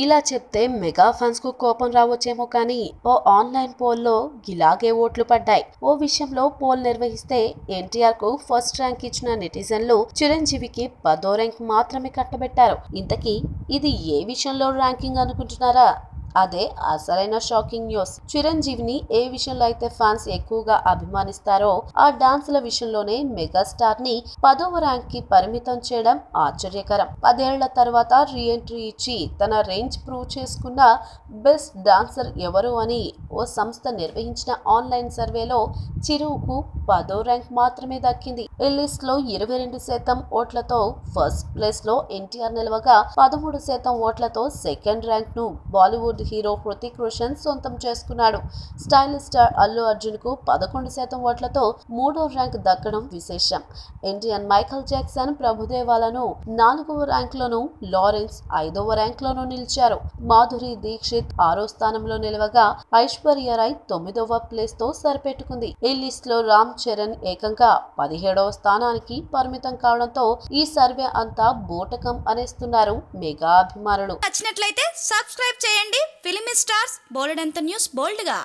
ఇలా చెప్తే mega fans కు కోపం రావచ్చేమో కానీ ఓ ఆన్లైన్ పోల్లో ఇలాగే ఓట్లు పడ్డాయి. ఓ విషయంలో పోల్ నిర్వహిస్తే ఎన్టీఆర్ కు ఫస్ట్ ర్యాంక్ ఇచ్చిన నెటిజన్లు చిరంజీవికి 10వ ర్యాంక్ మాత్రమే కట్టబెట్టారు. ఇంతకీ ఇది ఏ విషయంలో ర్యాంకింగ్ అనుకుంటున్నారా? అదే అసలైన షాకింగ్ న్యూస్. చిరంజీవిని ఏ విషయంలో అయితే ఫ్యాన్స్ ఎక్కువగా అభిమానిస్తారో ఆ డాన్సుల విషయంలోనే మెగాస్టార్ ని 10వ ర్యాంక్ కి పరిమితం చేయడం ఆశ్చర్యకరం. 10 ఏళ్ల తర్వాత రీ ఎంట్రీ ఇచ్చి తన రేంజ్ ప్రూవ్ చేసుకున్న బెస్ట్ డాన్సర్ ఎవరు అని ఓ సంస్థ నిర్వహించిన ఆన్లైన్ సర్వేలో చిరుకు 10వ ర్యాంక్ మాత్రమే దక్కింది. ఈ లిస్ట్ లో 22% ఓట్లతో ఫస్ట్ ప్లేస్ లో ఎన్టీఆర్ నిలవగా 13% ఓట్లతో సెకండ్ ర్యాంక్ ను బాలీవుడ్ హీరో హృతిక్ రోషన్ సొంతం చేసుకున్నాడు. స్టైలిష్ స్టార్ అల్లు అర్జున్ కు 11% ఓట్లతో 3వ ర్యాంక్ దక్కడం విశేషం. ఇండియన్ మైకల్ జాక్సన్ ప్రభుదేవాలను 4వ ర్యాంక్ లోను, లారెన్స్ 5వ ర్యాంక్ లోను నిలిచారు. మాధురి దీక్షిత్ 6వ స్థానంలో నిలవగా ఐశ్వర్య రాయ్ 9వ ప్లేస్ తో సరిపెట్టుకుంది. ఈ లిస్ట్ లో రామ్ చరణ్ ఏకంగా 17వ స్థానానికి పరిమితం కావడంతో ఈ సర్వే అంతా బూటకం అనేస్తున్నారు మెగా అభిమానులు. నచ్చినట్లయితే సబ్స్క్రైబ్ చేయండి. ఫిలిమి స్టార్స్ బోలెడంత న్యూస్ బోల్డ్ గా.